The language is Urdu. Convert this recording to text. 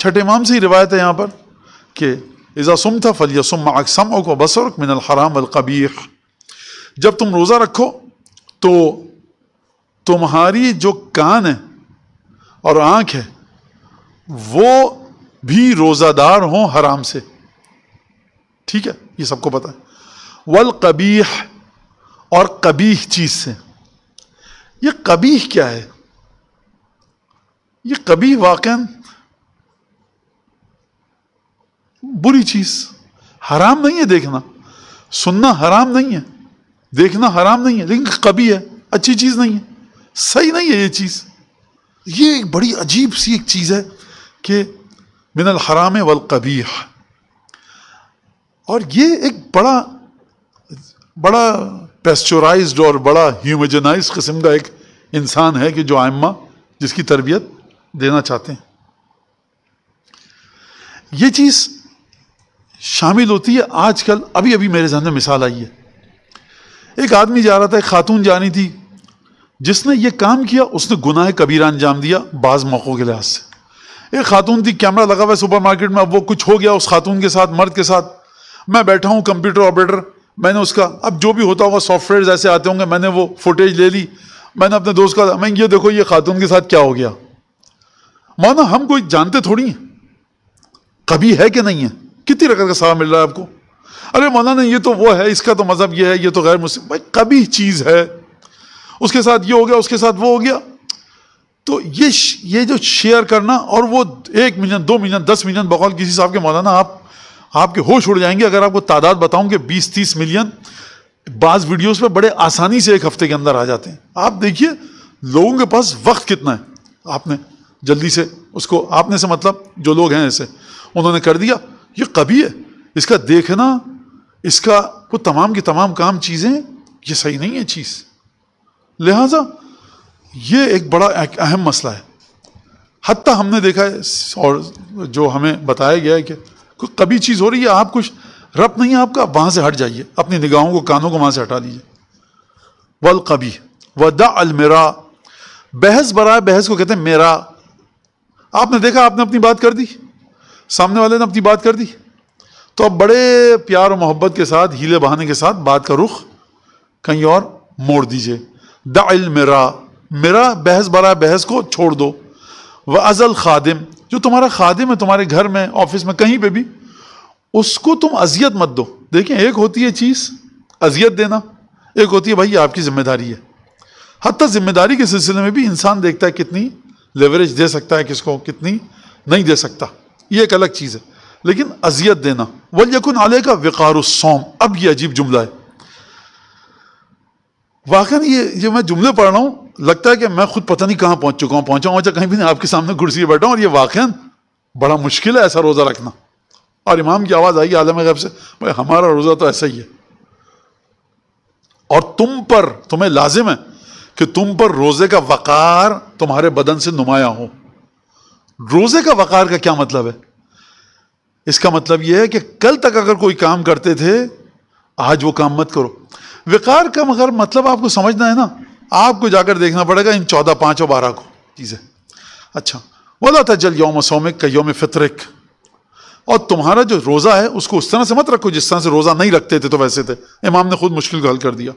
چھٹے امام سے ہی روایت ہے یہاں پر کہ اذا صمت فلیصم معک سمعک وبصرک من الحرام والقبیح، جب تم روزہ رکھو تو تمہاری جو کان ہے اور آنکھ ہے وہ بھی روزہ دار ہوں حرام سے، ٹھیک ہے، یہ سب کو پتہ ہے، والقبیح، اور قبیح چیز سے۔ یہ قبیح کیا ہے؟ یہ قبیح واقعاً بری چیز، حرام نہیں ہے دیکھنا، سننا حرام نہیں ہے، دیکھنا حرام نہیں ہے، لیکن قبیح ہے، اچھی چیز نہیں ہے، صحیح نہیں ہے یہ چیز۔ یہ ایک بڑی عجیب سی ایک چیز ہے کہ من الحرام والقبیح، اور یہ ایک بڑا پیسچورائزڈ اور بڑا ہیومجنائز قسم کا ایک انسان ہے کہ جو ائمہ جس کی تربیت دینا چاہتے ہیں۔ یہ چیز شامل ہوتی ہے آج کل، ابھی میرے ذہن میں مثال آئی ہے، ایک آدمی جا رہا تھا، ایک خاتون جانی تھی، جس نے یہ کام کیا اس نے گناہ کبیرہ انجام دیا بعض موقعوں کے لحاظ سے۔ ایک خاتون تھی، کیمرہ لگا ہوا ہے سپر مارکیٹ میں، اب وہ کچھ ہو گیا اس خاتون کے ساتھ، مرد کے ساتھ، میں بیٹھا ہوں کمپیوٹر آپریٹر، میں نے اس کا اب جو بھی ہوتا ہوگا سافٹ ویئر ایسے آتے ہوں گے، میں نے وہ فوٹیج لے لی، میں نے اپنے دوست کا، میں یہ دیکھو یہ خاتون کے ساتھ کیا ہو گیا۔ مولانا ہم کوئی جانتے تھوڑی ہیں قبیح ہے کہ نہیں ہے، کتنی رقم کا ثواب مل رہا ہے آپ کو، ارے مولانا یہ تو وہ ہے، اس کا تو مذہب یہ ہے، یہ تو غیر مسلم، بھائی قبیح چیز ہے، اس کے ساتھ یہ ہو گیا، اس کے ساتھ وہ ہو گیا۔ تو یہ جو شیئر کرنا، اور وہ 1 ملین 2 ملین 10 ملین، بقول کسی صاحب کے مولانا آپ کے ہوش اڑ جائیں گے اگر آپ کو تعداد بتاؤں کہ 20-30 ملین بعض ویڈیوز پہ بڑے آسانی سے ایک ہفتے کے اندر آ جاتے ہیں۔ آپ دیکھیے لوگوں کے پاس وقت کتنا ہے، آپ نے جلدی سے اس کو، آپ نے سے مطلب جو لوگ ہیں ایسے، انہوں نے کر دیا۔ یہ قبیح ہے، اس کا دیکھنا، اس کا وہ تمام کی تمام کام چیزیں، یہ صحیح نہیں ہے چیز، لہٰذا یہ ایک بڑا اہم مسئلہ ہے۔ حتیٰ ہم نے دیکھا ہے اور جو ہمیں بتایا گیا ہے کہ کوئی قبیح چیز ہو رہی ہے، آپ کچھ ربط نہیں ہے آپ کا، وہاں سے ہٹ جائیے، اپنی نگاہوں کو، کانوں کو وہاں سے ہٹا لیجیے۔ والقبیح ودع المراء، بحث برائے بحث کو کہتے ہیں میرا۔ آپ نے دیکھا، آپ نے اپنی بات کر دی، سامنے والے نے اپنی بات کر دی، تو اب بڑے پیار و محبت کے ساتھ، ہیلے بہانے کے ساتھ بات کا رخ کہیں اور موڑ دیجئے۔ دع المراء، میرا بحث برائے بحث کو چھوڑ دو۔ وَأَذَى الْخَادِمِ، جو تمہارا خادم ہے تمہارے گھر میں، آفس میں، کہیں پہ بھی، اس کو تم اذیت مت دو۔ دیکھیں ایک ہوتی ہے چیز اذیت دینا، ایک ہوتی ہے بھائی آپ کی ذمہ داری ہے۔ حتیٰ ذمہ داری کے سلسلے میں بھی انسان دیکھتا ہے کتنی لیوریج دے سکتا ہے کس کو، کتنی نہیں دے سکتا، یہ ایک الگ چیز ہے، لیکن اذیت دینا۔ وَلْيَكُنْ عَلَيْكَ وِقَارُ الصَّوْمِ، اب یہ عجیب جملہ ہے، واقعاً یہ میں جملے پڑھ رہا ہوں، لگتا ہے کہ میں خود پتہ نہیں کہاں پہنچ چکا ہوں، پہنچا کہیں بھی نہیں، آپ کے سامنے کرسی پہ بیٹھا ہوں، اور یہ واقعاً بڑا مشکل ہے ایسا روزہ رکھنا۔ اور امام کی آواز آئی عالم غیب سے، بھائی ہمارا روزہ تو ایسا ہی ہے، اور تمہیں لازم ہے کہ تم پر روزے کا وقار تمہارے بدن سے نمایاں ہو۔ روزے کا وقار کا کیا مطلب ہے؟ اس کا مطلب یہ ہے کہ کل تک اگر کوئی کام کرتے تھے، آج وہ کام مت کرو۔ وقار کا مگر مطلب آپ کو سمجھنا ہے نا، آپ کو جا کر دیکھنا پڑے گا ان 14، 5 اور 12 کو چیزیں۔ اچھا، وَلَا تَجْعَلْ يَوْمَ صَوْمِكَ كَيَوْمِ فِطْرِكَ، اور تمہارا جو روزہ ہے اس کو اس طرح سے مت رکھو جس طرح سے روزہ نہیں رکھتے تھے تو ویسے تھے۔ امام نے خود مشکل کو حل کر دیا۔